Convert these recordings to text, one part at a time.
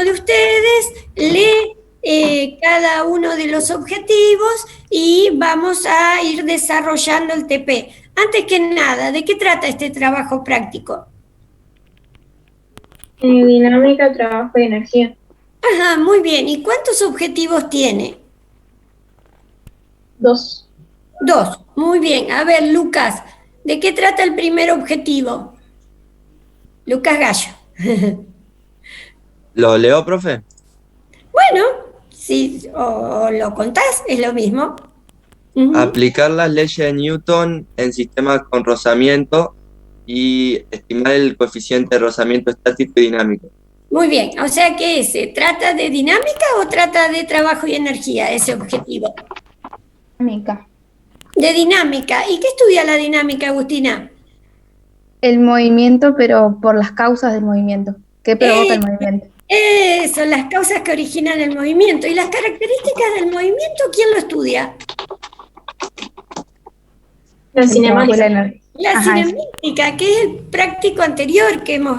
uno de ustedes lee cada uno de los objetivos y vamos a ir desarrollando el TP. Antes que nada, ¿de qué trata este trabajo práctico? Dinámica, trabajo y energía. Ajá, muy bien. ¿Y cuántos objetivos tiene? 2. Dos. Muy bien. A ver, Lucas, ¿de qué trata el primer objetivo? Lucas Gallo. ¿Lo leo, profe? Bueno, si o lo contás, es lo mismo. Ujú. Aplicar las leyes de Newton en sistemas con rozamiento y estimar el coeficiente de rozamiento estático y dinámico. Muy bien. O sea que ¿se trata de dinámica o trata de trabajo y energía ese objetivo? Dinámica. De dinámica. ¿Y qué estudia la dinámica, Agustina? El movimiento, pero por las causas del movimiento. ¿Qué provoca Eh, el movimiento? Eso, las causas que originan el movimiento. ¿Y las características del movimiento, quién lo estudia? La cinemática. La energía. La Ajá, eso. cinemística, que es el práctico anterior que hemos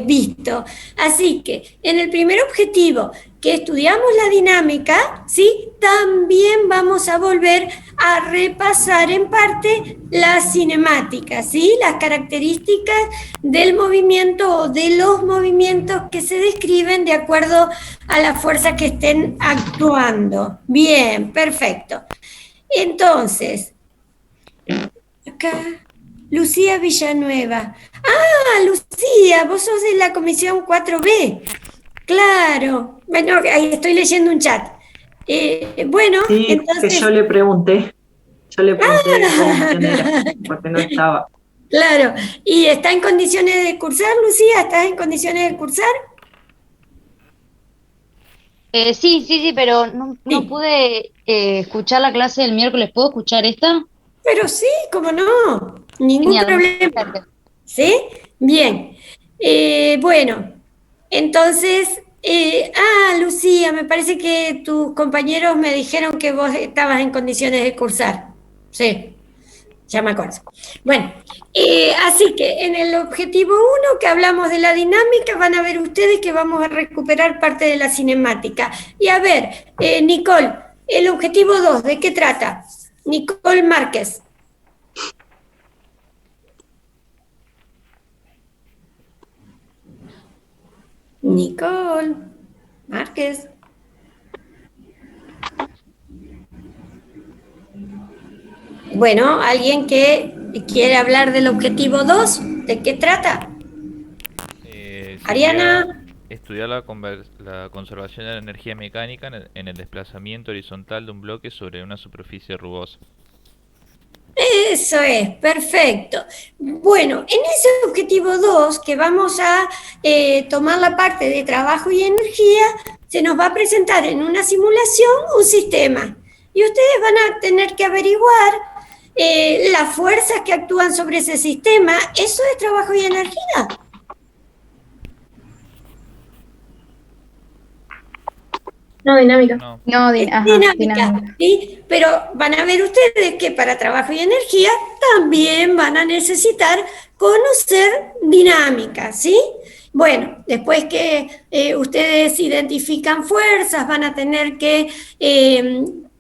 visto. Así que en el primer objetivo que estudiamos la dinámica, ¿sí? También vamos a volver a repasar en parte la cinemática, ¿sí? Las características del movimiento o de los movimientos que se describen de acuerdo a las fuerzas que estén actuando. Bien, perfecto. Entonces, acá, Lucía Villanueva. Ah, Lucía, vos sos de la comisión 4B. Claro. Bueno, ahí estoy leyendo un chat. Bueno, Sí, que entonces, yo le pregunté de qué comisión era, porque no estaba. claro. ¿Y está en condiciones de cursar, Lucía? ¿Estás en condiciones de cursar? Sí, sí, sí, pero no Sí. pude escuchar la clase del miércoles. ¿Puedo escuchar esta? Pero sí, cómo no. Ningún Genial, problema. gracias. ¿Sí? Bien. Bueno, entonces, Lucía, me parece que tus compañeros me dijeron que vos estabas en condiciones de cursar. Sí, ya me acuerdo. Bueno, así que en el objetivo uno que hablamos de la dinámica, van a ver ustedes que vamos a recuperar parte de la cinemática. Y a ver, Nicole, el objetivo 2, ¿de qué trata? Nicole Márquez. Nicole Márquez. Bueno, ¿alguien que quiere hablar del objetivo 2? ¿De qué trata? Sería Ariana. estudiar la conservación de la energía mecánica en el desplazamiento horizontal de un bloque sobre una superficie rugosa. Eso es, perfecto. Bueno, en ese objetivo 2, que vamos a tomar la parte de trabajo y energía, se nos va a presentar en una simulación un sistema. Y ustedes van a tener que averiguar las fuerzas que actúan sobre ese sistema. ¿Eso es trabajo y energía? No, dinámica. No, No, Es ajá, dinámica, dinámica. ¿sí? Pero van a ver ustedes que para trabajo y energía también van a necesitar conocer dinámica, ¿sí? Bueno, después que ustedes identifican fuerzas, van a tener que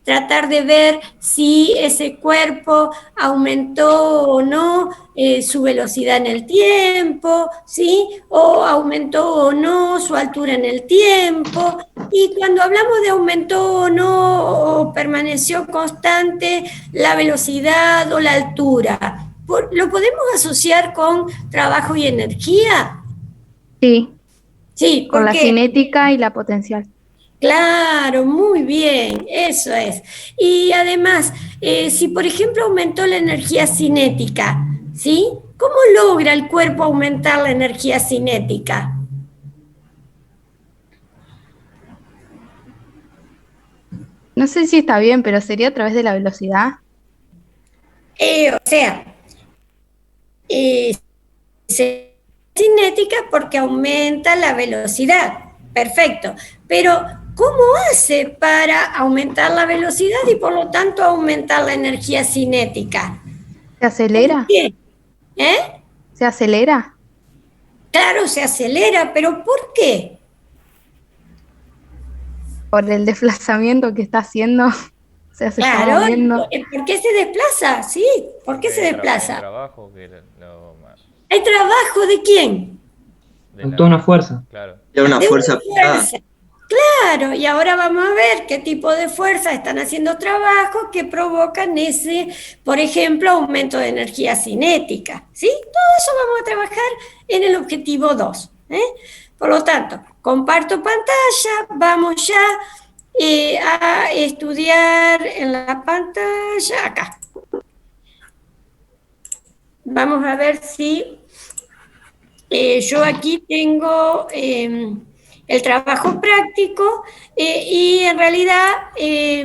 tratar de ver si ese cuerpo aumentó o no su velocidad en el tiempo, ¿sí? O aumentó o no su altura en el tiempo. Y cuando hablamos de aumentó o no, o permaneció constante la velocidad o la altura, ¿lo podemos asociar con trabajo y energía? Sí, Sí, con la porque, cinética y la potencial. claro, muy bien, eso es. Y además, si por ejemplo aumentó la energía cinética, ¿sí? ¿Cómo logra el cuerpo aumentar la energía cinética? No sé si está bien, pero sería a través de la velocidad. O sea, eh, cinética porque aumenta la velocidad. Perfecto. Pero, ¿cómo hace para aumentar la velocidad y por lo tanto aumentar la energía cinética? ¿Se ¿Por acelera? qué? ¿Eh? ¿Se acelera? Claro, se acelera, pero ¿por qué? por el desplazamiento que está haciendo. O sea, se está Claro, moviendo. ¿por qué se desplaza? Sí, ¿por qué se Hay desplaza? trabajo que lo más. ¿Hay trabajo de quién? De Toda una fuerza. Claro. Es una De fuerza una aplicada. fuerza. Claro, y ahora vamos a ver qué tipo de fuerzas están haciendo trabajo que provocan ese, por ejemplo, aumento de energía cinética. ¿Sí? Todo eso vamos a trabajar en el objetivo 2. Por lo tanto, comparto pantalla, vamos ya a estudiar en la pantalla acá. Vamos a ver si yo aquí tengo el trabajo práctico y en realidad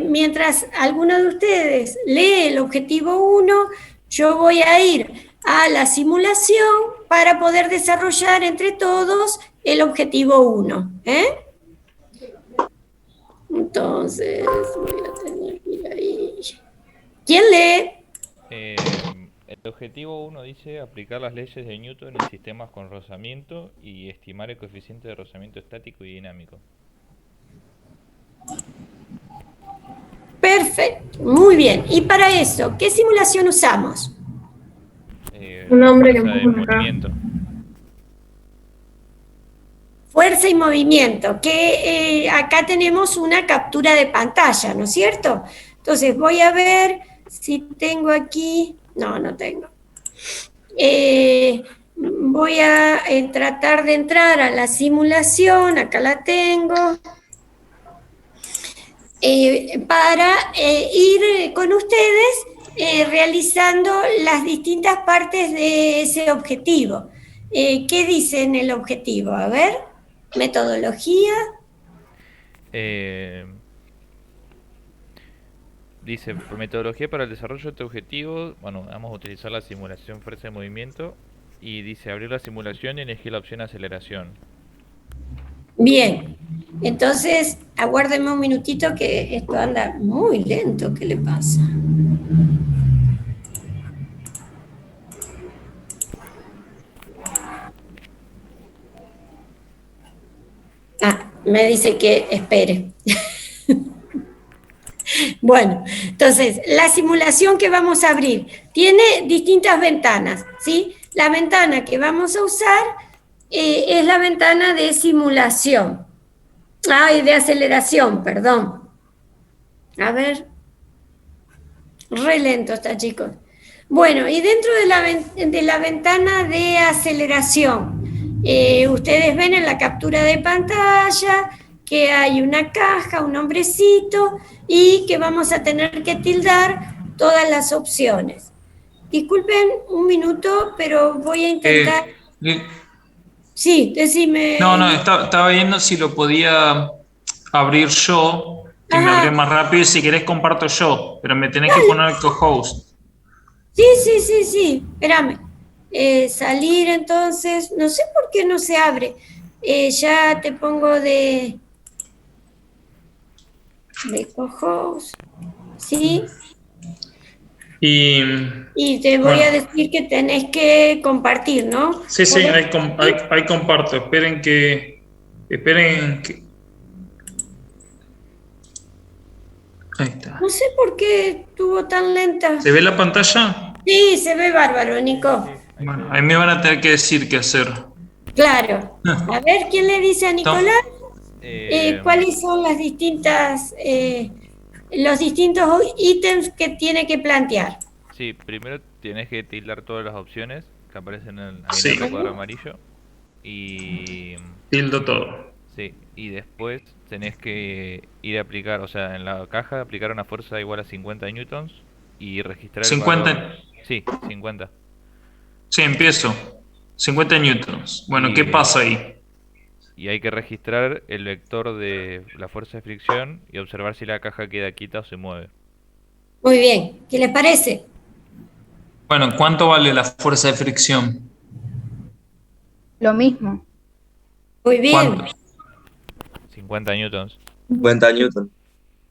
mientras alguno de ustedes lee el objetivo 1, yo voy a ir a la simulación para poder desarrollar entre todos el objetivo 1. Entonces, voy a tener que ir ahí. ¿Quién lee? El objetivo 1 dice aplicar las leyes de Newton en sistemas con rozamiento y estimar el coeficiente de rozamiento estático y dinámico. Perfecto, muy bien. Y para eso, ¿qué simulación usamos? Un hombre que fuerza de empuja una caja. movimiento. Fuerza y movimiento, que acá tenemos una captura de pantalla, ¿no es cierto? Entonces voy a ver si tengo aquí, no tengo. Voy a tratar de entrar a la simulación, acá la tengo, para ir con ustedes realizando las distintas partes de ese objetivo. ¿Qué dice en el objetivo? A ver, metodología. Dice, por metodología para el desarrollo de este objetivo, bueno, vamos a utilizar la simulación fuerza de movimiento y dice abrir la simulación y elegir la opción aceleración. Bien, entonces aguárdeme un minutito que esto anda muy lento, ¿qué le pasa? Me dice que espere. Bueno, entonces, la simulación que vamos a abrir tiene distintas ventanas, ¿sí? La ventana que vamos a usar es la ventana de simulación. De aceleración, perdón. A ver. Re lento está, chicos. Bueno, y dentro de la ventana de aceleración, ustedes ven en la captura de pantalla que hay una caja, un nombrecito, y que vamos a tener que tildar todas las opciones. Disculpen un minuto, pero voy a intentar... Sí, decime... No, estaba viendo si lo podía abrir yo, que me Ajá. abría más rápido, y si querés comparto yo, pero me tenés que poner co-host. Sí, espérame. Salir entonces, no sé por qué no se abre. Ya te pongo de co-host, ¿sí? Y te voy a decir que tenés que compartir, ¿no? Sí, ahí comparto. Esperen que... Ahí está. No sé por qué estuvo tan lenta. ¿Se ve la pantalla? Sí, se ve bárbaro, Nico. Bueno, ahí me van a tener que decir qué hacer. Claro. A ver, ¿quién le dice a Nicolás? ¿Cuáles son las distintas, los distintos ítems que tiene que plantear? Sí, primero tienes que tildar todas las opciones que aparecen ahí Sí. en el cuadro amarillo. Y... Tildo todo. Sí, y después tenés que ir a aplicar, o sea, en la caja aplicar una fuerza igual a 50 newtons y registrar el 50. valor. Sí, 50. Sí, empiezo. 50 newtons. Bueno, ¿qué pasa ahí? Y hay que registrar el vector de la fuerza de fricción y observar si la caja queda quieta o se mueve. Muy bien, ¿qué les parece? Bueno, ¿cuánto vale la fuerza de fricción? Lo mismo. Muy bien. ¿Cuánto? 50 newtons. 50 newton.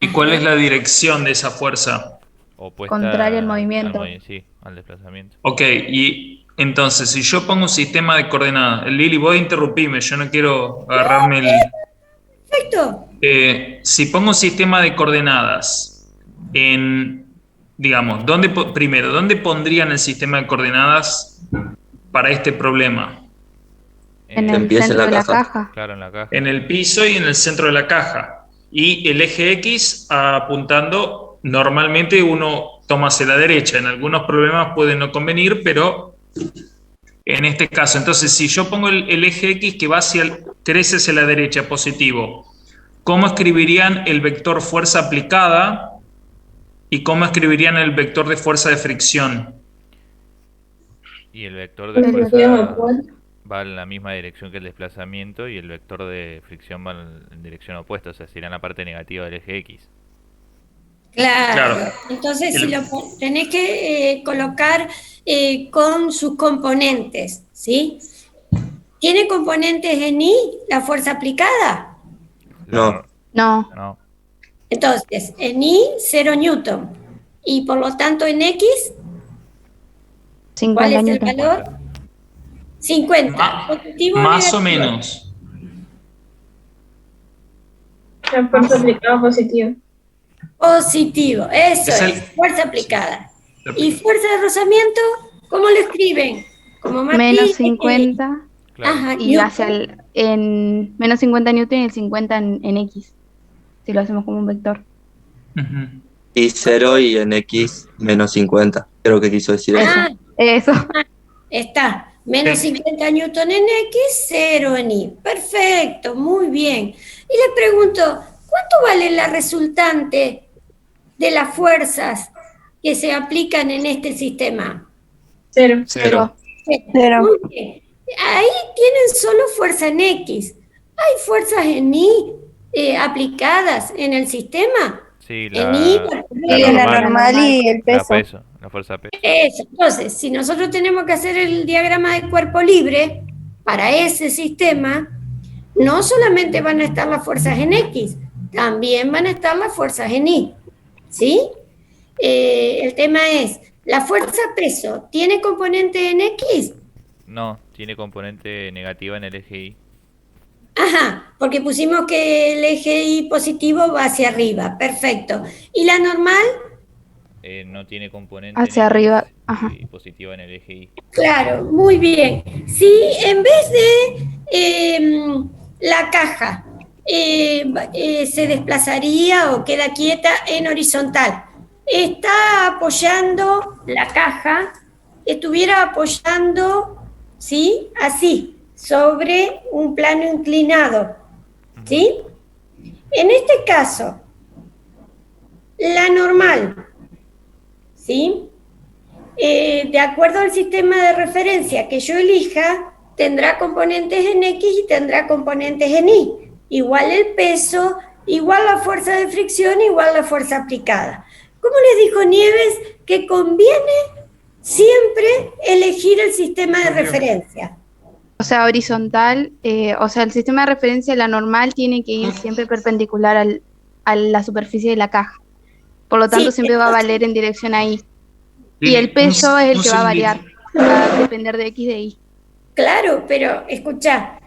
¿Y cuál es la dirección de esa fuerza? Opuesta Contrario al movimiento. Sí, al desplazamiento. Ok, y entonces, si yo pongo un sistema de coordenadas, Lili, vos interrumpime, yo no quiero agarrarme el... Perfecto. Si pongo un sistema de coordenadas digamos, primero, ¿dónde pondrían el sistema de coordenadas para este problema? En Que el empiece centro en de la la caja. caja. Claro, en la caja. En el piso y en el centro de la caja. Y el eje X apuntando, normalmente uno toma hacia la derecha. En algunos problemas puede no convenir, pero en este caso, entonces, si yo pongo el eje X que va crece hacia la derecha, positivo, ¿cómo escribirían el vector fuerza aplicada y cómo escribirían el vector de fuerza de fricción? Y el vector de En fuerza sentido opuesto. va en la misma dirección que el desplazamiento y el vector de fricción va en dirección opuesta, o sea, sería en la parte negativa del eje X. Claro. Claro. Entonces, El- si lo tenés que colocar con sus componentes, ¿sí? ¿Tiene componentes en I la fuerza aplicada? No. No, No. Entonces, en I, 0 newton. Y por lo tanto, en X, ¿cuál 50 es el newton. valor? 50. Ma- ¿Positivo o Más o negativo? menos. La fuerza aplicada positiva. Positivo, eso Es es, el- fuerza aplicada. ¿Y fuerza de rozamiento? ¿Cómo lo escriben? Como Menos matriz. 50 Claro. Ajá, y newton. hacia en menos 50 newton y el 50 en X. Si lo hacemos como un vector. Ujú. Y 0 y en X menos 50. Creo que quiso decir eso. Ah, Eso. está. Menos Sí. 50 newton en X, 0 en Y. Perfecto, muy bien. Y le pregunto, ¿cuánto vale la resultante de las fuerzas que se aplican en este sistema? 0. Cero. Cero. Muy bien. Ahí tienen solo fuerza en X. ¿Hay fuerzas en Y aplicadas en el sistema? Sí, En Y, la normal. normal y el la peso, la fuerza peso. Eso. Entonces, si nosotros tenemos que hacer el diagrama de cuerpo libre para ese sistema, no solamente van a estar las fuerzas en X, también van a estar las fuerzas en Y. ¿Sí? El tema es, ¿la fuerza peso tiene componente en X? No, tiene componente negativa en el eje Y. Ajá, porque pusimos que el eje Y positivo va hacia arriba. Perfecto. ¿Y la normal? No tiene componente Hacia en X arriba, ajá. y positiva en el eje Y. Claro, muy bien. Si en vez de la caja se desplazaría o queda quieta en horizontal, está apoyando la caja, estuviera apoyando, ¿sí? Así, sobre un plano inclinado, ¿sí? En este caso, la normal, ¿sí? De acuerdo al sistema de referencia que yo elija, tendrá componentes en X y tendrá componentes en Y. Igual el peso, igual la fuerza de fricción, igual la fuerza aplicada. ¿Cómo les dijo Nieves que conviene siempre elegir el sistema de referencia? O sea, horizontal, o sea, el sistema de referencia, la normal, tiene que ir siempre perpendicular a la superficie de la caja. Por lo tanto, Sí, siempre va a entonces- valer en dirección a Y. Y Bien, el peso es el un que va a segundito. variar, va a depender de X de Y. Claro, pero escucha,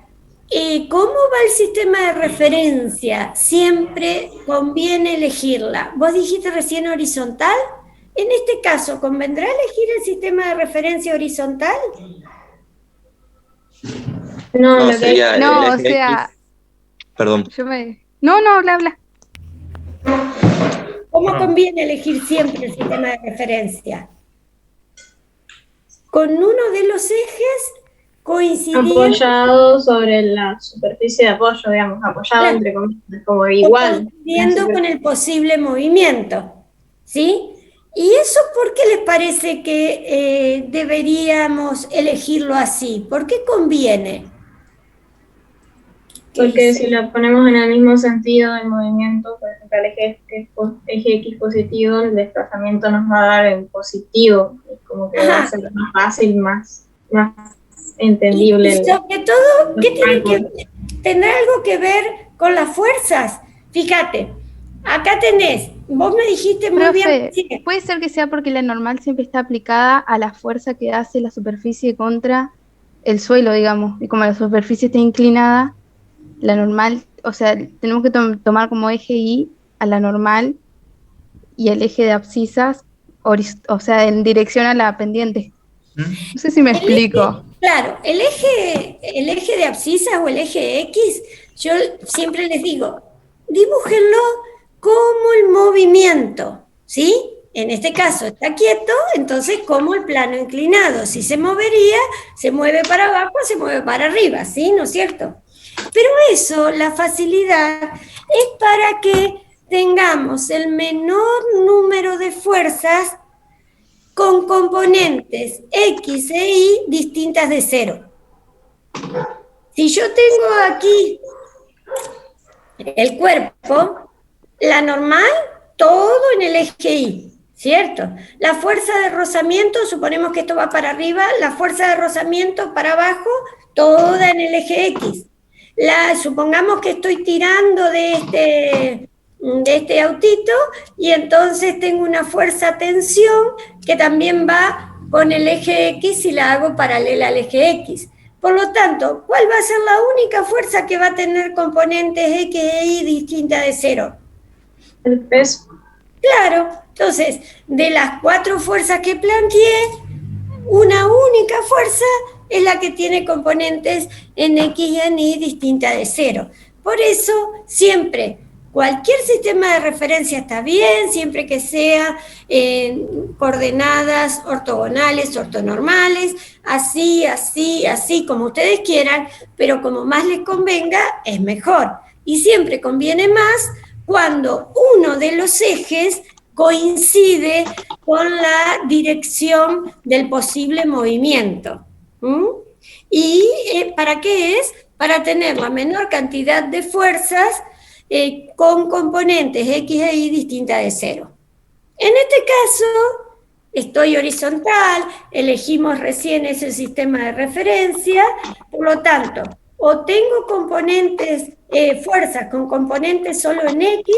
¿cómo va el sistema de referencia? Siempre conviene elegirla. Vos dijiste recién horizontal. En este caso, ¿convendrá elegir el sistema de referencia horizontal? No, No, lo que sería No, el o eje sea, X. Perdón. No, habla. ¿Cómo Ah. conviene elegir siempre el sistema de referencia? Con uno de los ejes coincidiendo apoyado sobre la superficie de apoyo, digamos, apoyado Claro. entre comillas, como igual. coincidiendo con el posible movimiento, ¿sí? ¿Y eso por qué les parece que deberíamos elegirlo así? ¿Por qué conviene? ¿Qué Porque dice? si lo ponemos en el mismo sentido del movimiento, por ejemplo, el eje X positivo, el desplazamiento nos va a dar en positivo, es como que va a ser más fácil, más entendible. Y sobre todo, ¿qué tiene que tendrá algo que ver con las fuerzas? Fíjate, acá tenés, vos me dijiste muy bien, Profe, puede ser que sea porque la normal siempre está aplicada a la fuerza que hace la superficie contra el suelo, digamos, y como la superficie está inclinada, la normal o sea, tenemos que tomar como eje Y a la normal y el eje de abscisas, o sea, en dirección a la pendiente. No sé si me explico. Claro, el eje de abscisas o el eje X, yo siempre les digo, dibújenlo como el movimiento, ¿sí? En este caso está quieto, entonces como el plano inclinado. Si se movería, se mueve para abajo, se mueve para arriba, ¿sí? ¿No es cierto? Pero eso, la facilidad, es para que tengamos el menor número de fuerzas con componentes X e Y distintas de 0. Si yo tengo aquí el cuerpo, la normal, todo en el eje Y, ¿cierto? La fuerza de rozamiento, suponemos que esto va para arriba, la fuerza de rozamiento para abajo, toda en el eje X. Supongamos que estoy tirando de este autito y entonces tengo una fuerza-tensión que también va con el eje X y la hago paralela al eje X. Por lo tanto, ¿cuál va a ser la única fuerza que va a tener componentes X e Y distintas de 0? El peso. Claro, entonces, de las 4 fuerzas que planteé, una única fuerza es la que tiene componentes en X y en Y distintas de 0. Por eso, siempre, cualquier sistema de referencia está bien, siempre que sea en coordenadas ortogonales, ortonormales, así, como ustedes quieran, pero como más les convenga, es mejor. Y siempre conviene más cuando uno de los ejes coincide con la dirección del posible movimiento. ¿Y para qué es? Para tener la menor cantidad de fuerzas con componentes X e Y distintas de 0. En este caso, estoy horizontal, elegimos recién ese sistema de referencia, por lo tanto, o tengo fuerzas con componentes solo en X,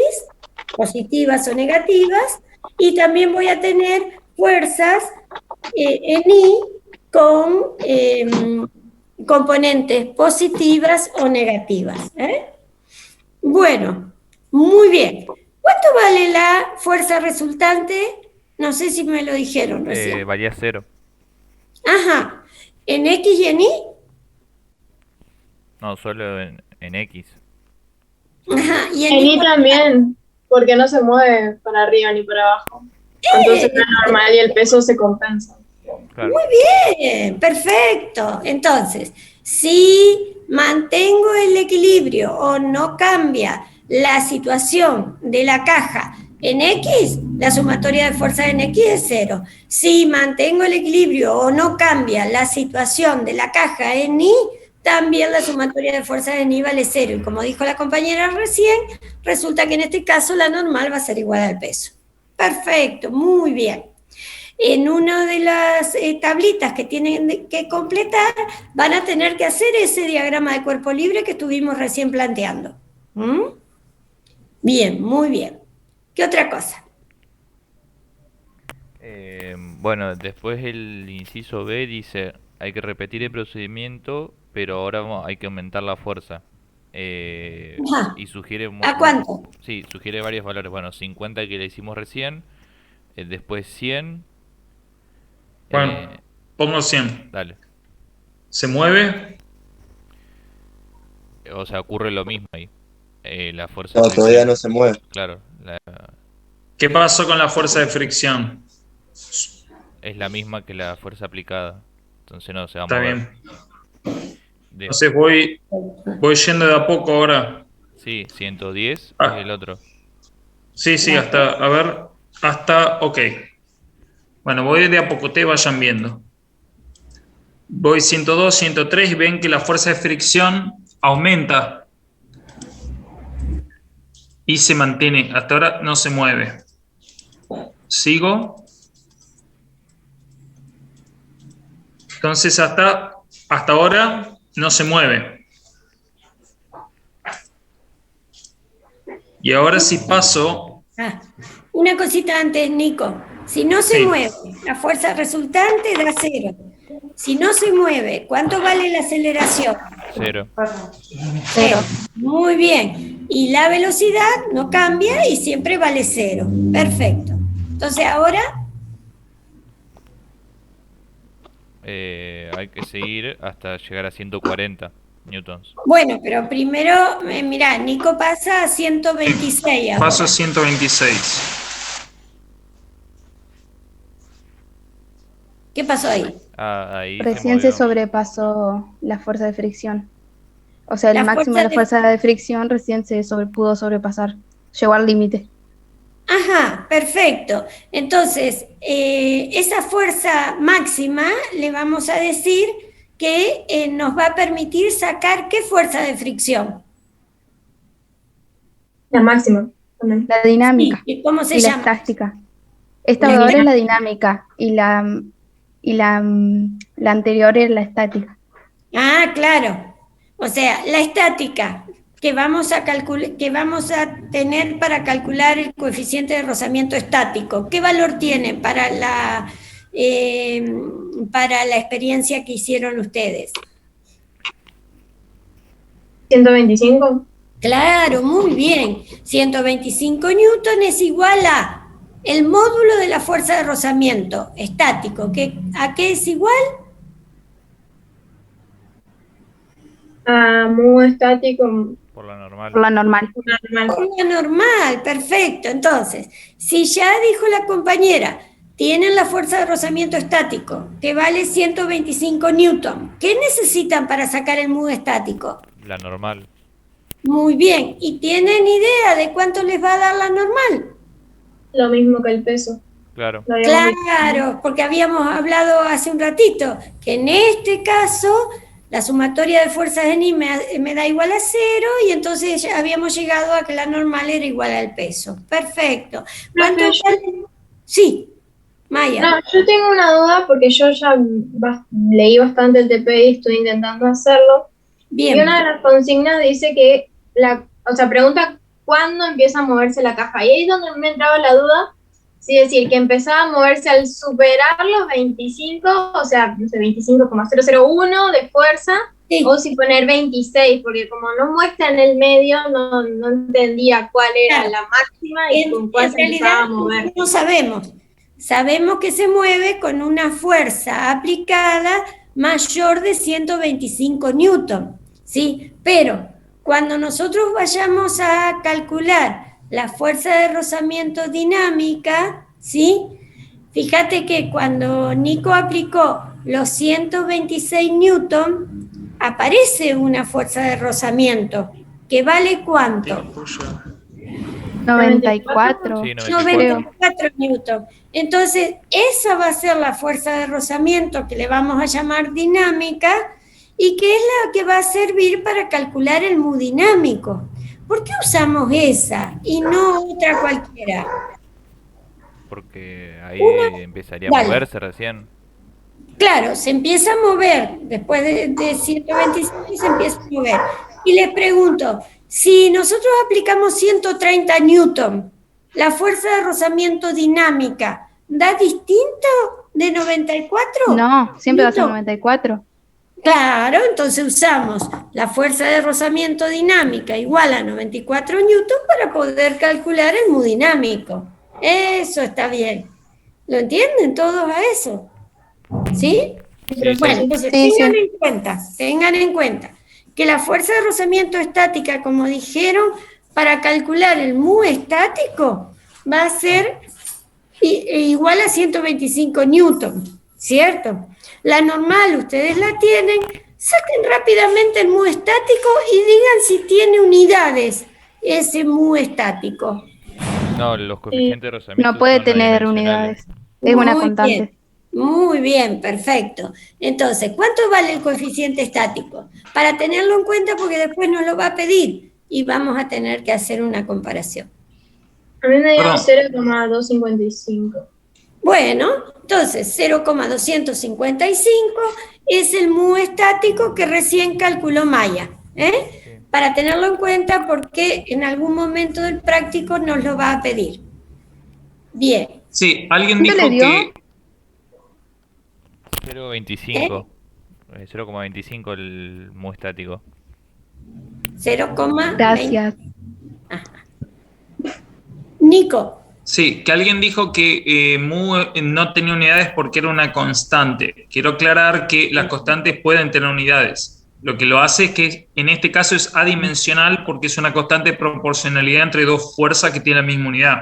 positivas o negativas, y también voy a tener fuerzas en Y con componentes positivas o negativas. Bueno, muy bien. ¿Cuánto vale la fuerza resultante? No sé si me lo dijeron recién. Valía 0. Ajá. ¿En X y en Y? No, solo en X. Ajá. ¿Y En Y también, porque no se mueve para arriba ni para abajo. Entonces la normal y el peso se compensan. Claro. Muy bien, perfecto. Entonces, si mantengo el equilibrio o no cambia la situación de la caja en X, la sumatoria de fuerzas en X es 0. Si mantengo el equilibrio o no cambia la situación de la caja en Y, también la sumatoria de fuerzas en Y vale 0. Y como dijo la compañera recién, resulta que en este caso la normal va a ser igual al peso. Perfecto, muy bien. En una de las tablitas que tienen que completar, van a tener que hacer ese diagrama de cuerpo libre que estuvimos recién planteando. Bien, muy bien. ¿Qué otra cosa? Bueno, después el inciso B dice, hay que repetir el procedimiento, pero ahora hay que aumentar la fuerza. Y sugiere... ¿A cuánto? Sí, sugiere varios valores. Bueno, 50 que le hicimos recién, después 100. Bueno, pongo 100. Dale. ¿Se mueve? O sea, ocurre lo mismo ahí. La fuerza... No, todavía no se mueve. Claro, ¿Qué pasó con la fuerza de fricción? es la misma que la fuerza aplicada. Entonces no se va a Está mover. bien. Entonces voy yendo de a poco ahora. Sí, 110 es el otro. Sí, hasta, ok. Bueno, voy de a poco, ustedes vayan viendo. Voy 102, 103 y ven que la fuerza de fricción aumenta y se mantiene. Hasta ahora no se mueve. Sigo. Entonces hasta ahora no se mueve. Y ahora si paso... Una cosita antes, Nico. Si no se mueve, la fuerza resultante da 0. Si no se mueve, ¿cuánto vale la aceleración? Cero. Cero. Muy bien. Y la velocidad no cambia y siempre vale cero. Perfecto. Entonces ahora, Hay que seguir hasta llegar a 140 newtons. bueno, pero primero, mirá, Nico pasa a 126 ahora. Paso a 126. ¿Qué pasó ahí? Ahí Recién se movió. sobrepasó la fuerza de fricción. O sea, el La máximo fuerza de la de- fuerza de fricción recién pudo sobrepasar. Llegó al límite. Ajá, perfecto. Entonces, esa fuerza máxima le vamos a decir que nos va a permitir sacar ¿qué fuerza de fricción? La máxima. También. La dinámica ¿Y cómo se y la llama? estática. Esta La ahora es dinámica. la dinámica y la anterior es la estática. Ah, claro. O sea, la estática que vamos a que vamos a tener para calcular el coeficiente de rozamiento estático. ¿Qué valor tiene para la experiencia que hicieron ustedes? 125. Claro, muy bien. 125 newton es igual a el módulo de la fuerza de rozamiento estático. ¿A qué es igual? A mu estático Por la normal. Por la normal. normal. Por la normal, perfecto. Entonces, si ya dijo la compañera, tienen la fuerza de rozamiento estático, que vale 125 newton, ¿qué necesitan para sacar el mu estático? La normal. Muy bien. ¿Y tienen idea de cuánto les va a dar la normal? Lo mismo que el peso. Claro. Lo habíamos dicho. Claro, porque habíamos hablado hace un ratito que en este caso la sumatoria de fuerzas en I me da igual a cero y entonces ya habíamos llegado a que la normal era igual al peso. Perfecto. ¿Cuánto Profe, vale? Sí, Maya. No, yo tengo una duda porque yo ya leí bastante el TP y estoy intentando hacerlo. Y Bien. una de las consignas dice que, pregunta cuándo empieza a moverse la caja. Y ahí es donde me entraba la duda, si decir que empezaba a moverse al superar los 25, o sea, no sé, 25,001 de fuerza, Sí. o si poner 26, porque como no muestra en el medio, no entendía cuál era Claro. la máxima y con cuál En se empezaba a realidad mover. no sabemos. Sabemos que se mueve con una fuerza aplicada mayor de 125 newton, ¿sí? Pero cuando nosotros vayamos a calcular la fuerza de rozamiento dinámica, ¿sí? Fíjate que cuando Nico aplicó los 126 newton, aparece una fuerza de rozamiento que vale ¿cuánto? 94. Sí, 94 newton. Entonces, esa va a ser la fuerza de rozamiento que le vamos a llamar dinámica y que es la que va a servir para calcular el mu dinámico. ¿Por qué usamos esa y no otra cualquiera? Porque ahí Una- empezaría a Dale. moverse recién. Claro, se empieza a mover, después de 125 se empieza a mover. Y les pregunto, si nosotros aplicamos 130 newton, ¿la fuerza de rozamiento dinámica da distinto de 94? No, siempre va a ser newton? 94. Claro, entonces usamos la fuerza de rozamiento dinámica igual a 94 newton para poder calcular el mu dinámico. Eso está bien. ¿Lo entienden todos a eso? ¿Sí? Sí, Bueno, sí. entonces Sí, tengan en cuenta que la fuerza de rozamiento estática, como dijeron, para calcular el mu estático va a ser igual a 125 newton, ¿cierto? La normal ustedes la tienen, saquen rápidamente el mu estático y digan si tiene unidades ese mu estático. No, los coeficientes de rozamiento No puede son tener adimensionales. unidades. Es una Muy constante. bien. Muy bien, perfecto. Entonces, ¿cuánto vale el coeficiente estático? Para tenerlo en cuenta porque después nos lo va a pedir y vamos a tener que hacer una comparación. A mí me dio Perdón. 0,255. Bueno, entonces 0,255 es el mu estático que recién calculó Maya, ¿eh? Para tenerlo en cuenta porque en algún momento del práctico nos lo va a pedir. Bien. Sí, alguien ¿Cuánto dijo le dio? que 0.25. 0,25 el mu estático. 0,20. Gracias. Nico. Sí, que alguien dijo que mu no tenía unidades porque era una constante. Quiero aclarar que las constantes pueden tener unidades. Lo que lo hace es que en este caso es adimensional porque es una constante de proporcionalidad entre dos fuerzas que tienen la misma unidad.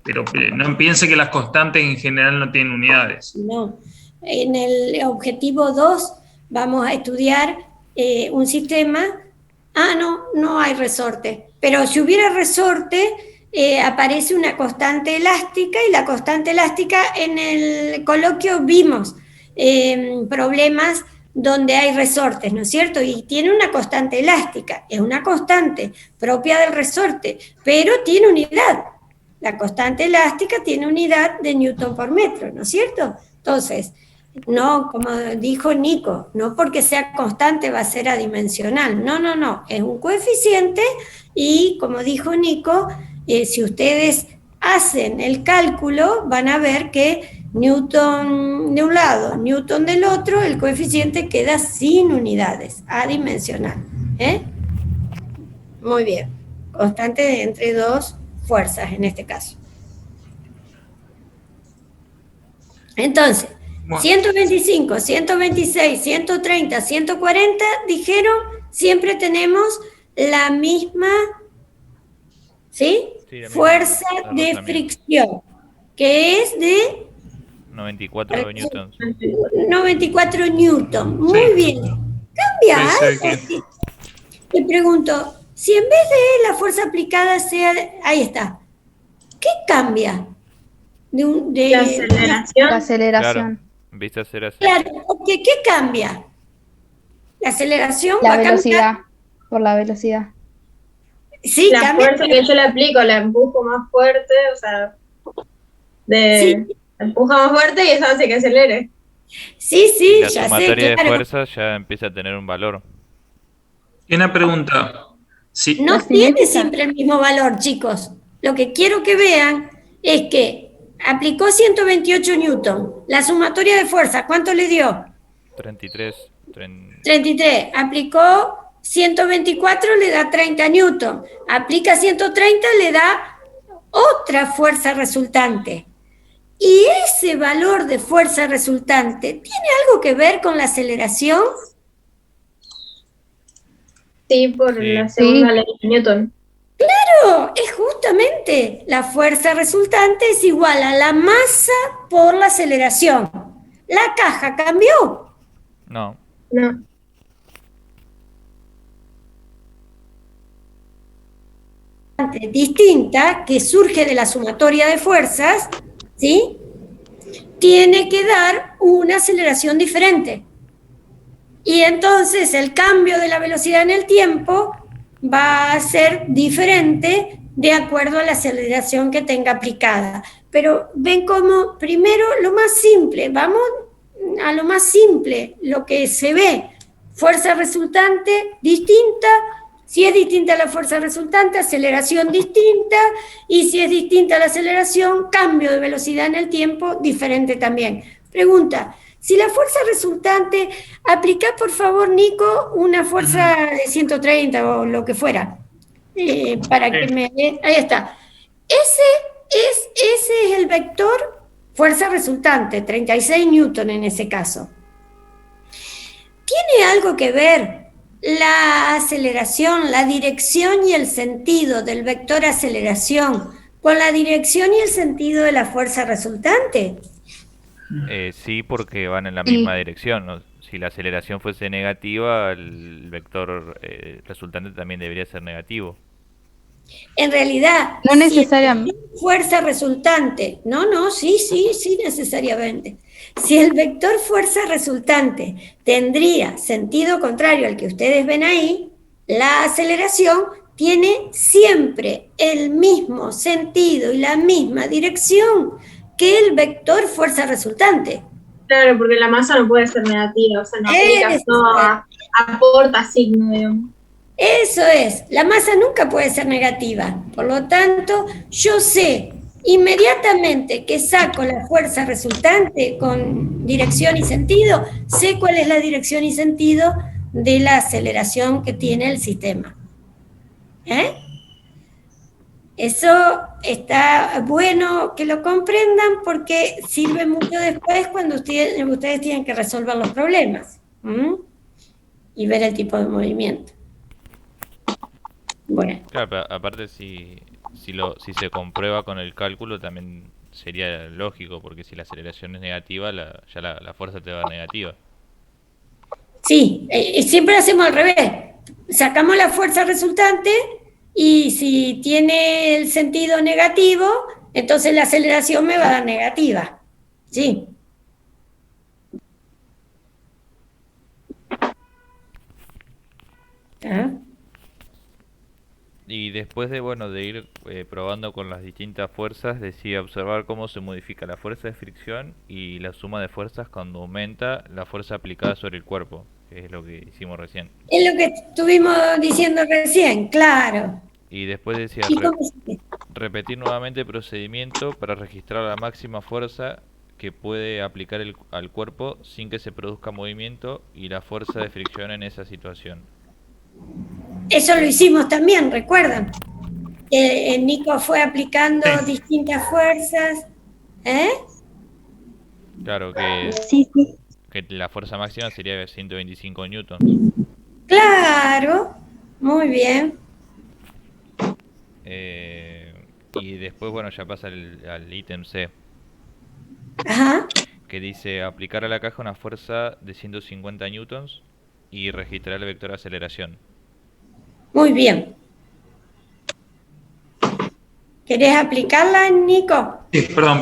Pero no piense que las constantes en general no tienen unidades. No. En el objetivo 2 vamos a estudiar un sistema. No hay resorte. Pero si hubiera resorte, aparece una constante elástica, y la constante elástica en el coloquio vimos problemas donde hay resortes, ¿no es cierto? Y tiene una constante elástica, es una constante propia del resorte, pero tiene unidad. La constante elástica tiene unidad de Newton por metro, ¿no es cierto? Entonces, no, como dijo Nico, no porque sea constante va a ser adimensional. No, es un coeficiente y, como dijo Nico, si ustedes hacen el cálculo, van a ver que Newton de un lado, Newton del otro, el coeficiente queda sin unidades, adimensional. Muy bien, constante entre dos fuerzas en este caso. Entonces, Bueno. 125, 126, 130, 140, dijeron, siempre tenemos la misma, ¿sí? Sí, la misma Fuerza de arrastramiento. fricción, que es de 94 newtons. 94 newton. Muy Sí. bien. ¿Cambia Sí, algo? sí. Le pregunto, si en vez de la fuerza aplicada sea, ahí está, ¿qué cambia? La aceleración. La aceleración. Claro, viste hacer así. Claro, porque ¿qué cambia? La aceleración va La a cambiar. velocidad. Por la velocidad. Sí, La cambia. fuerza que yo le aplico, la empujo más fuerte, o sea, la empuja más fuerte y eso hace que acelere. Sí, Y la ya sé, sumatoria de claro. fuerzas ya empieza a tener un valor. Y una pregunta. Sí, No La tiene cinética. siempre el mismo valor, chicos. Lo que quiero que vean es que aplicó 128 newton. La sumatoria de fuerza, ¿cuánto le dio? 33. 33. Aplicó 124, le da 30 newton. Aplica 130, le da otra fuerza resultante. Y ese valor de fuerza resultante, ¿tiene algo que ver con la aceleración? Sí, por Sí. la segunda ley de Newton. Claro, es justamente la fuerza resultante es igual a la masa por la aceleración. ¿La caja cambió? No. No. Distinta, que surge de la sumatoria de fuerzas, ¿sí? Tiene que dar una aceleración diferente. Y entonces el cambio de la velocidad en el tiempo va a ser diferente de acuerdo a la aceleración que tenga aplicada. Pero ven cómo, primero lo más simple, vamos a lo más simple, lo que se ve, fuerza resultante distinta. Si es distinta la fuerza resultante, aceleración distinta, y si es distinta la aceleración, cambio de velocidad en el tiempo diferente también. Pregunta, si la fuerza resultante, aplica por favor, Nico, una fuerza de 130 o lo que fuera, para que me... Ahí está. Ese es el vector fuerza resultante, 36 newton en ese caso. ¿Tiene algo que ver la aceleración, la dirección y el sentido del vector aceleración con la dirección y el sentido de la fuerza resultante? Sí, porque van en la Sí. misma dirección, ¿no? Si la aceleración fuese negativa, el vector resultante también debería ser negativo. En realidad, No necesariamente. si el fuerza resultante, sí, necesariamente. Si el vector fuerza resultante tendría sentido contrario al que ustedes ven ahí, la aceleración tiene siempre el mismo sentido y la misma dirección que el vector fuerza resultante. Claro, porque la masa no puede ser negativa, o sea, no aplica, no aporta signo, digamos. Eso es, la masa nunca puede ser negativa. Por lo tanto, yo sé Inmediatamente que saco la fuerza resultante con dirección y sentido, sé cuál es la dirección y sentido de la aceleración que tiene el sistema. Eso está bueno que lo comprendan porque sirve mucho después cuando ustedes tienen que resolver los problemas y ver el tipo de movimiento. Bueno. Claro, pero aparte si se comprueba con el cálculo también sería lógico, porque si la aceleración es negativa, ya la fuerza te va negativa. Sí, siempre hacemos al revés. Sacamos la fuerza resultante y si tiene el sentido negativo, entonces la aceleración me va a dar negativa. Sí. ¿Ah? Y después de ir probando con las distintas fuerzas, decide observar cómo se modifica la fuerza de fricción y la suma de fuerzas cuando aumenta la fuerza aplicada sobre el cuerpo, que es lo que hicimos recién. Es lo que estuvimos diciendo recién, claro. Y después decía repetir nuevamente el procedimiento para registrar la máxima fuerza que puede aplicar al cuerpo sin que se produzca movimiento y la fuerza de fricción en esa situación. Eso lo hicimos también, ¿recuerdan? Nico fue aplicando distintas fuerzas. Claro que, Sí. que la fuerza máxima sería 125 newtons. Claro, muy bien. Y después, ya pasa al ítem C. Ajá. Que dice aplicar a la caja una fuerza de 150 newtons y registrar el vector de aceleración. Muy bien. ¿Querés aplicarla, Nico? Sí, perdón,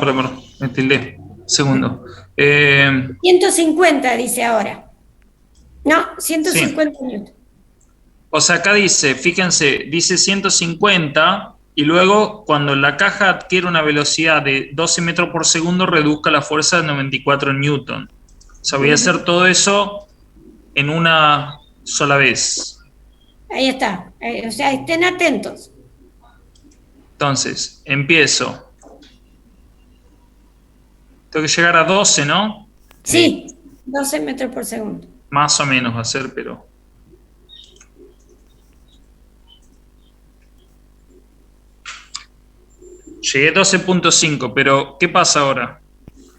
me tildé. Segundo. 150 dice ahora. No, 150 newtons. O sea, acá dice, fíjense, dice 150 y luego cuando la caja adquiere una velocidad de 12 metros por segundo, reduzca la fuerza de 94 newton. O sea, voy a hacer todo eso en una sola vez. Ahí está. O sea, estén atentos. Entonces, empiezo. Tengo que llegar a 12, ¿no? Sí, 12 metros por segundo. Más o menos va a ser, pero... Llegué a 12.5, pero ¿qué pasa ahora?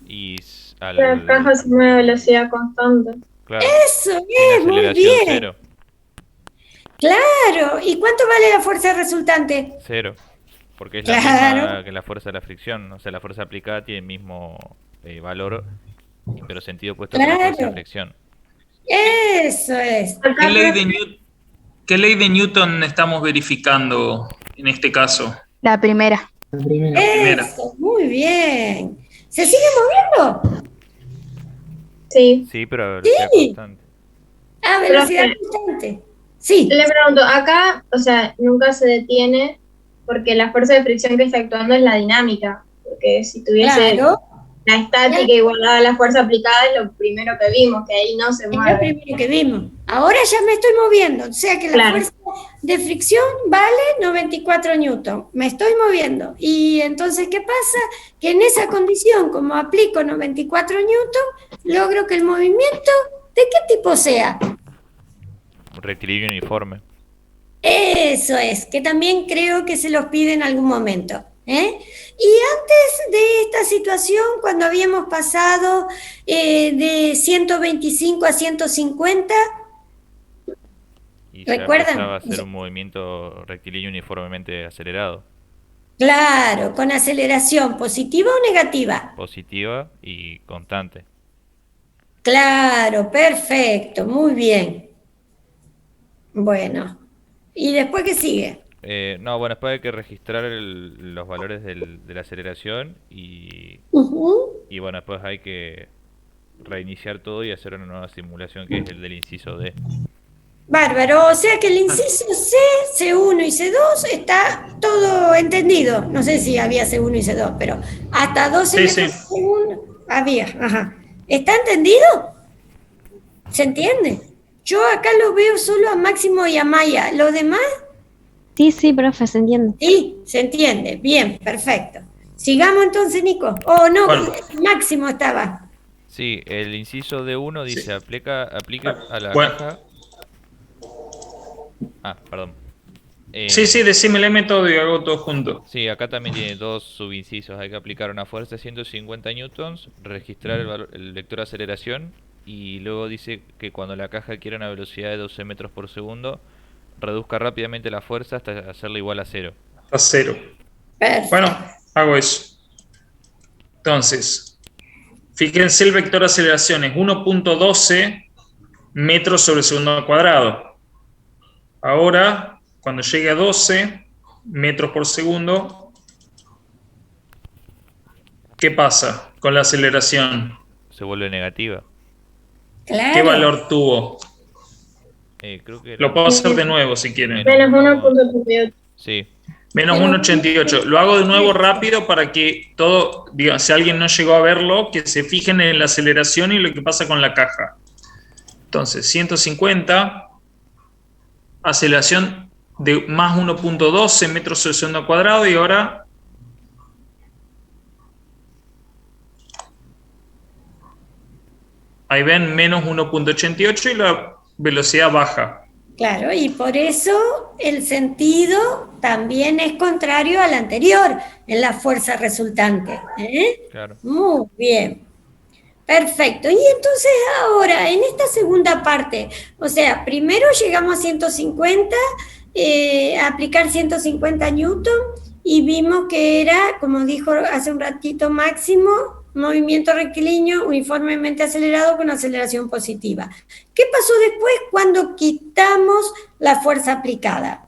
Y La caja se mueve a velocidad constante. claro, Eso es, muy aceleración bien. cero. Claro. ¿Y cuánto vale la fuerza resultante? Cero. Porque es Claro. la misma que la fuerza de la fricción. O sea, la fuerza aplicada tiene el mismo valor, pero sentido opuesto que la fuerza de fricción. Eso es. ¿Qué ley de Newton estamos verificando en este caso? La primera. Eso, muy bien. ¿Se sigue moviendo? Sí. Sí, pero a velocidad constante. Ah, velocidad Profe. constante. Sí. Le pregunto, acá, o sea, nunca se detiene porque la fuerza de fricción que está actuando es la dinámica. Porque si tuviese Claro. la estática igualada a la fuerza aplicada es lo primero que vimos, que ahí no se Es lo mueve. primero que vimos. Ahora ya me estoy moviendo. O sea que la Claro. fuerza de fricción vale 94 newton. Me estoy moviendo. Y entonces, ¿qué pasa? Que en esa condición, como aplico 94 newton, logro que el movimiento, ¿de qué tipo sea? Rectilíneo uniforme. Eso es, que también creo que se los pide en algún momento. Y antes de esta situación, cuando habíamos pasado de 125 a 150, Y ya ¿recuerdan? empezaba a hacer un movimiento rectilíneo uniformemente acelerado. Claro, con aceleración, ¿positiva o negativa? Positiva y constante. Claro, perfecto, muy bien. Bueno, ¿y después qué sigue? Después hay que registrar los valores de la aceleración y después hay que reiniciar todo y hacer una nueva simulación que es el del inciso D. Bárbaro, o sea que el inciso C, C1 y C2 está todo entendido. No sé si había C1 y C2, pero hasta 12 Sí, metros por segundo había. Ajá. ¿Está entendido? ¿Se entiende? Yo acá lo veo solo a Máximo y a Maya. ¿Lo demás? Sí, profe, se entiende. Sí, se entiende. Bien, perfecto. Sigamos entonces, Nico. Oh, no, Bueno. Máximo estaba. Sí, el inciso D1 dice aplique a la Bueno. caja. Ah, perdón. Sí, decime el método y hago todo junto. Sí, acá también tiene dos subincisos. Hay que aplicar una fuerza de 150 newtons, registrar el vector de aceleración y luego dice que cuando la caja adquiera una velocidad de 12 metros por segundo, reduzca rápidamente la fuerza hasta hacerla igual a cero. A 0. Perfecto. Bueno, hago eso. Entonces, fíjense, el vector de aceleración es 1.12 metros sobre segundo al cuadrado. Ahora, cuando llegue a 12 metros por segundo, ¿qué pasa con la aceleración? Se vuelve negativa. Claro. ¿Qué valor tuvo? Creo que Lo puedo hacer de nuevo si quieren. Menos 1.38. Sí. Menos 1.88. Lo hago de nuevo rápido para que todo, diga, si alguien no llegó a verlo, que se fijen en la aceleración y lo que pasa con la caja. Entonces, 150, aceleración de más 1.12 metros sobre segundo al cuadrado y ahora ahí ven menos 1.88 y la velocidad baja. Claro, y por eso el sentido también es contrario al anterior en la fuerza resultante. Claro. Muy bien. Perfecto. Y entonces ahora, en esta segunda parte, o sea, primero llegamos a 150, a aplicar 150 newton y vimos que era, como dijo hace un ratito Máximo, movimiento rectilíneo uniformemente acelerado con aceleración positiva. ¿Qué pasó después cuando quitamos la fuerza aplicada?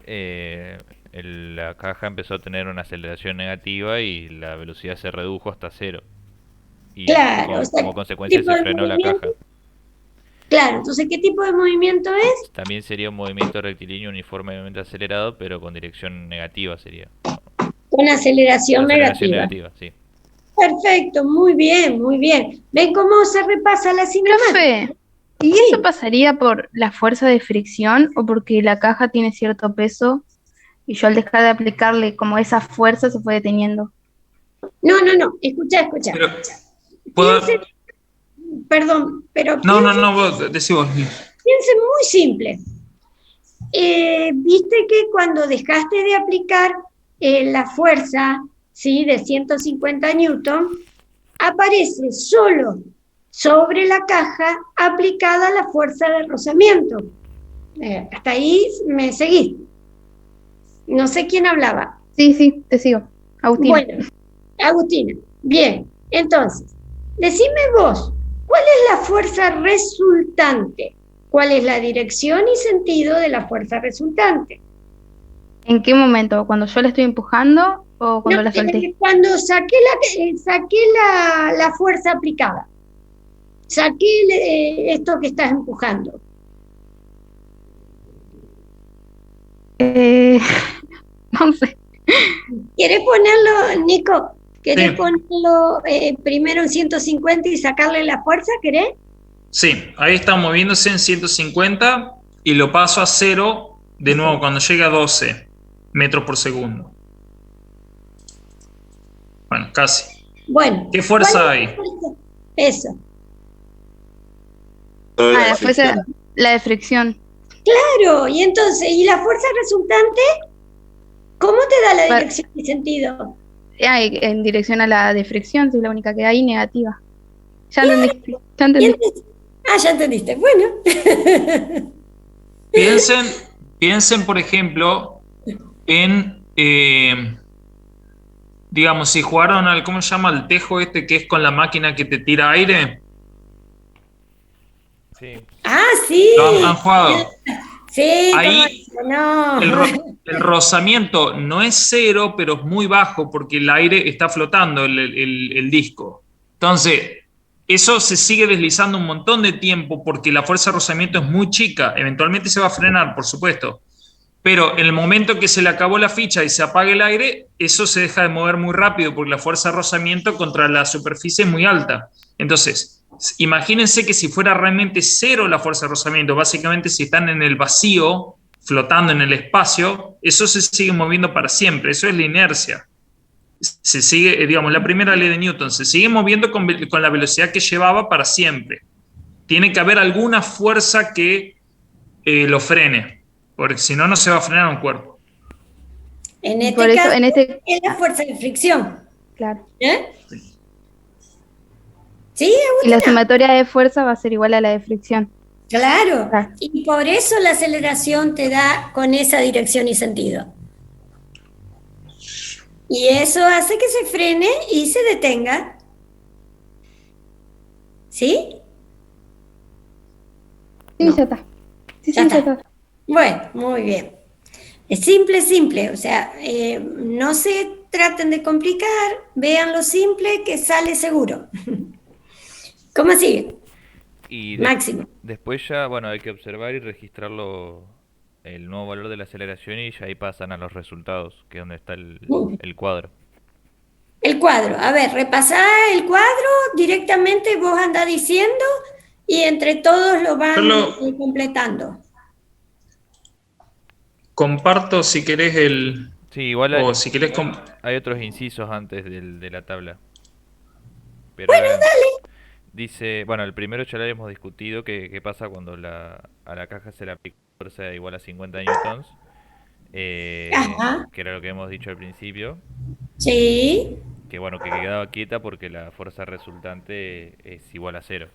La caja empezó a tener una aceleración negativa y la velocidad se redujo hasta cero. Y claro, como consecuencia se frenó la caja. Claro, entonces, ¿qué tipo de movimiento es? También sería un movimiento rectilíneo uniformemente acelerado, pero con dirección negativa sería. Con aceleración negativa. Sí. Perfecto, muy bien, muy bien. ¿Ven cómo se repasa la cinemática? Profe, ¿y eso pasaría por la fuerza de fricción o porque la caja tiene cierto peso y yo al dejar de aplicarle como esa fuerza se fue deteniendo? No, escucha. Pero, ¿puedo? Perdón, pero No, vos, decí vos. Piensen muy simple. Viste que cuando dejaste de aplicar la fuerza, ¿sí?, de 150 newton, aparece solo sobre la caja aplicada la fuerza de rozamiento. Hasta ahí me seguís. No sé quién hablaba. Sí, te sigo. Agustina. Bueno, Agustina. Bien, entonces, decime vos, ¿cuál es la fuerza resultante? ¿Cuál es la dirección y sentido de la fuerza resultante? ¿En qué momento? ¿Cuando yo la estoy empujando o cuando la solté? Cuando saqué la fuerza aplicada. Saqué esto que estás empujando. No sé. ¿Quieres ponerlo, Nico? ¿Querés Sí. ponerlo primero en 150 y sacarle la fuerza? ¿Querés? Sí, ahí está moviéndose en 150 y lo paso a 0 de nuevo cuando llega a 12 metros por segundo. Bueno, casi. Bueno. ¿Qué fuerza ¿cuál hay? es la fuerza? Eso. La fuerza, la de fricción. Claro, y entonces, ¿y la fuerza resultante? ¿Cómo te da la dirección y sentido? En dirección a la de fricción, si es la única que hay, negativa. Ya Claro. entendí. Ya entendí. Ya entendiste. Bueno. Piensen, por ejemplo, en, digamos, si jugaron al, ¿cómo se llama? El tejo este que es con la máquina que te tira aire. Sí. Sí. ¿Lo han jugado? Sí, Ahí no. el rozamiento no es 0, pero es muy bajo porque el aire está flotando, el disco. Entonces, eso se sigue deslizando un montón de tiempo porque la fuerza de rozamiento es muy chica. Eventualmente se va a frenar, por supuesto. Pero en el momento que se le acabó la ficha y se apaga el aire, eso se deja de mover muy rápido porque la fuerza de rozamiento contra la superficie es muy alta. Entonces, imagínense que si fuera realmente 0 la fuerza de rozamiento, básicamente si están en el vacío, flotando en el espacio, eso se sigue moviendo para siempre, eso es la inercia. se sigue, digamos, la primera ley de Newton, se sigue moviendo con la velocidad que llevaba para siempre. Tiene que haber alguna fuerza que lo frene, porque si no, no se va a frenar un cuerpo. En este Por eso, caso, en este, es la fuerza de fricción. claro. ¿Sí, Y la Agustina? sumatoria de fuerza va a ser igual a la de fricción. Claro. Claro. Y por eso la aceleración te da con esa dirección y sentido. Y eso hace que se frene y se detenga. ¿Sí? Sí, No. ya está. Sí, Ya sí, ya está. está. Bueno, muy bien. Es simple, simple. O sea, no se traten de complicar, vean lo simple que sale seguro. ¿Cómo sigue? Y Máximo. después ya, bueno, hay que observar y registrarlo el nuevo valor de la aceleración y ya ahí pasan a los resultados, que es donde está el cuadro. El cuadro. A ver, repasá el cuadro, directamente vos andás diciendo y entre todos lo van completando. Comparto si querés Sí, igual o si querés hay otros incisos antes de la tabla. Pero Bueno, dale. dice, bueno, el primero ya lo habíamos discutido, qué pasa cuando a la caja se le aplica fuerza igual a 50 newtons, Ajá. que era lo que hemos dicho al principio, Sí. que bueno, que quedaba quieta porque la fuerza resultante es igual a 0.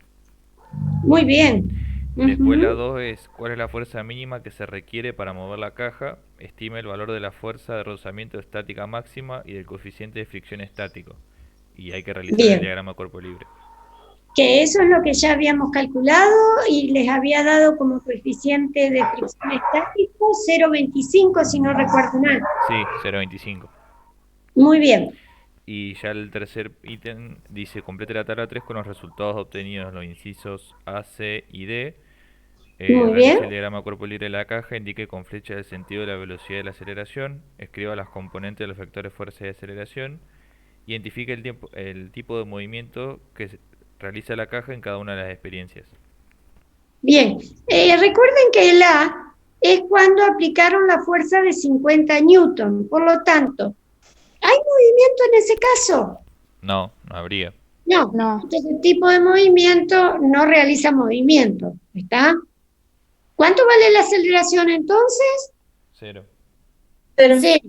Muy bien. Después la Ujú. 2 es cuál es la fuerza mínima que se requiere para mover la caja, estima el valor de la fuerza de rozamiento estática máxima y del coeficiente de fricción estático. Y hay que realizar el Bien. diagrama cuerpo libre. Que eso es lo que ya habíamos calculado y les había dado como coeficiente de fricción estático 0,25 si no recuerdo mal. Sí, 0,25. Muy bien. Y ya el tercer ítem dice complete la tabla 3 con los resultados obtenidos en los incisos A, C y D. Muy Realice el bien. diagrama cuerpo libre de la caja, indique con flecha el sentido de la velocidad de la aceleración, escriba las componentes de los vectores fuerza y aceleración, identifique el tipo de movimiento que realiza la caja en cada una de las experiencias. Bien. Recuerden que el A es cuando aplicaron la fuerza de 50 newton. Por lo tanto, ¿hay movimiento en ese caso? No, no habría. No. No. Entonces, el tipo de movimiento no realiza movimiento. ¿Está? ¿Cuánto vale la aceleración entonces? 0. 0. 0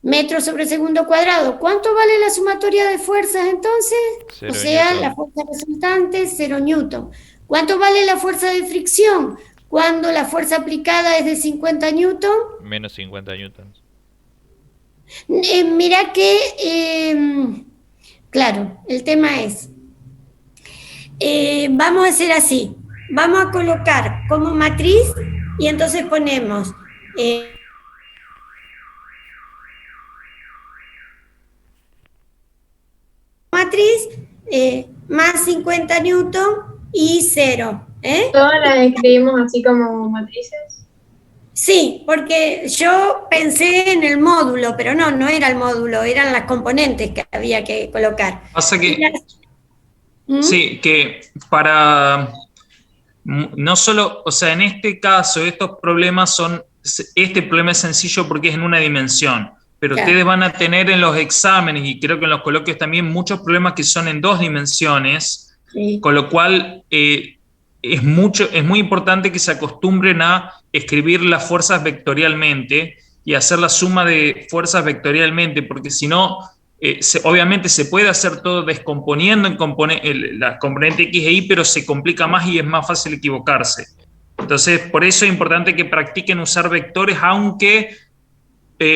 metros sobre segundo cuadrado. ¿Cuánto vale la sumatoria de fuerzas entonces? 0 O sea, newton. la fuerza resultante, 0 newton. ¿Cuánto vale la fuerza de fricción? Cuando la fuerza aplicada es de 50 newton. Menos 50 newtons. Mira que, claro, el tema es, vamos a hacer así, vamos a colocar como matriz y entonces ponemos matriz más 50 newton y 0. Todas las escribimos así como matrices. Sí, porque yo pensé en el módulo, pero no era el módulo, eran las componentes que había que colocar. Pasa que, ¿Mm? sí, que para, no solo, o sea, en este caso, estos problemas este problema es sencillo porque es en una dimensión, pero Claro. ustedes van a tener en los exámenes, y creo que en los coloquios también, muchos problemas que son en 2 dimensiones, Sí. con lo cual es muy importante que se acostumbren a escribir las fuerzas vectorialmente y hacer la suma de fuerzas vectorialmente, porque si no, obviamente se puede hacer todo descomponiendo en las componentes X e Y, pero se complica más y es más fácil equivocarse. Entonces, por eso es importante que practiquen usar vectores, aunque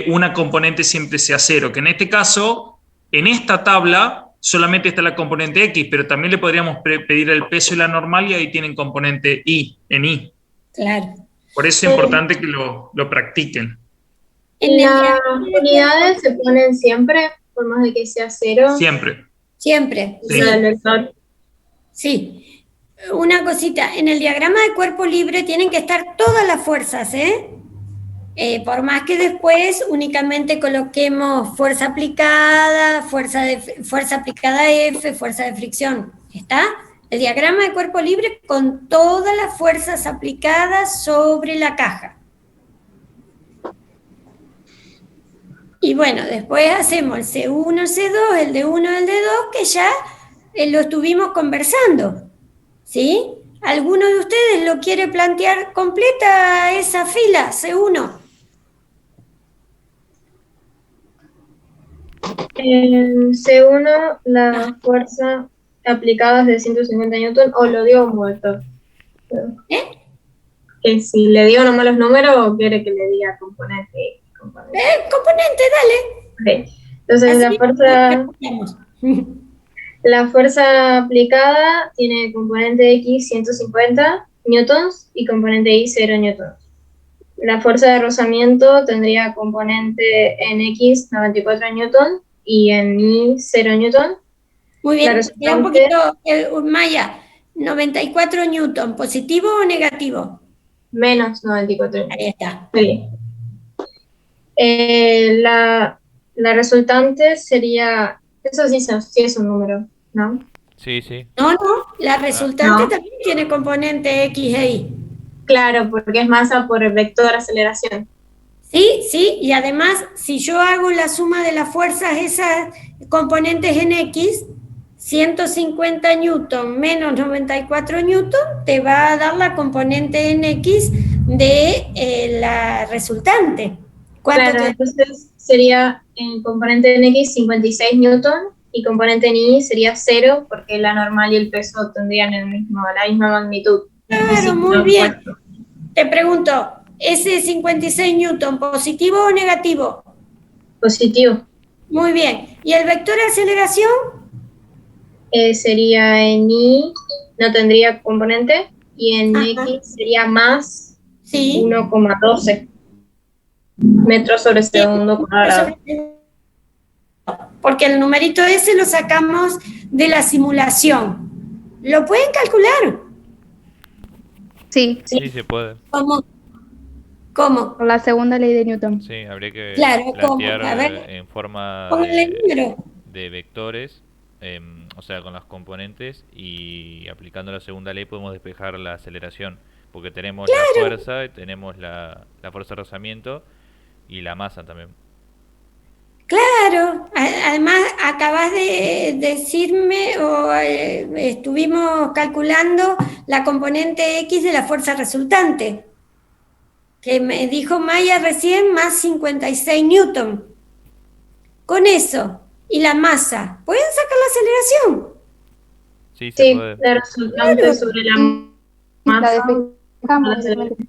una componente siempre sea 0, que en este caso, en esta tabla, solamente está la componente X, pero también le podríamos pedir el peso y la normal y ahí tienen componente Y, en Y. Claro. Por eso es importante que lo practiquen. Las unidades se ponen siempre, por más de que sea 0. Siempre. Siempre. Sí. El vector. Sí. Una cosita, en el diagrama de cuerpo libre tienen que estar todas las fuerzas, por más que después únicamente coloquemos fuerza aplicada, fuerza aplicada F, fuerza de fricción. ¿Está? El diagrama de cuerpo libre con todas las fuerzas aplicadas sobre la caja. Y bueno, después hacemos el C1, el C2, el D1, el D2, que ya lo estuvimos conversando, ¿sí? ¿Alguno de ustedes lo quiere plantear completa esa fila, C1? En C1, la fuerza aplicada es de 150 newton, o lo digo como vector. ¿Eh? Que si le digo nomás los números, o quiere que le diga componente. Componente, dale. Ok. Entonces, Así la fuerza aplicada tiene componente X 150 newtons y componente Y 0 newtons. La fuerza de rozamiento tendría componente en X 94 newton y en Y 0 newton. Muy bien, La espera un resultante, poquito, Maya, 94 newton, ¿positivo o negativo? menos 94 newton. Ahí está. Sí. La resultante sería, eso sí es un número, ¿no? Sí, sí. No, la resultante No. también tiene componente X e Y. Claro, porque es masa por vector aceleración. Sí, y además, si yo hago la suma de las fuerzas, esas componentes en X, 150 newton menos 94 newton, te va a dar la componente en X de la resultante. ¿Cuánto Claro, te entonces sería en componente en X 56 newton y componente en Y sería 0 porque la normal y el peso tendrían la misma magnitud. Claro, muy bien. Te pregunto, ¿ese 56 newton positivo o negativo? Positivo. Muy bien. ¿Y el vector de aceleración? Sería en Y, no tendría componente, y en X sería más Sí. 1,12 metros sobre segundo cuadrado. Porque el numerito ese lo sacamos de la simulación. ¿Lo pueden calcular? Sí, Sí, se puede. ¿Cómo? por la segunda ley de Newton. Sí, habría que Claro, ¿cómo? plantear A ver, en forma pónganle el número. de vectores, o sea, con las componentes, y aplicando la segunda ley podemos despejar la aceleración, porque tenemos la fuerza, tenemos la fuerza de rozamiento y la masa también. Claro, además acabas de decirme, estuvimos calculando la componente X de la fuerza resultante, que me dijo Maya recién, más 56 newton. Con eso y la masa, ¿pueden sacar la aceleración? Sí, se puede. La resultante sobre la masa. La despejamos, obviamente.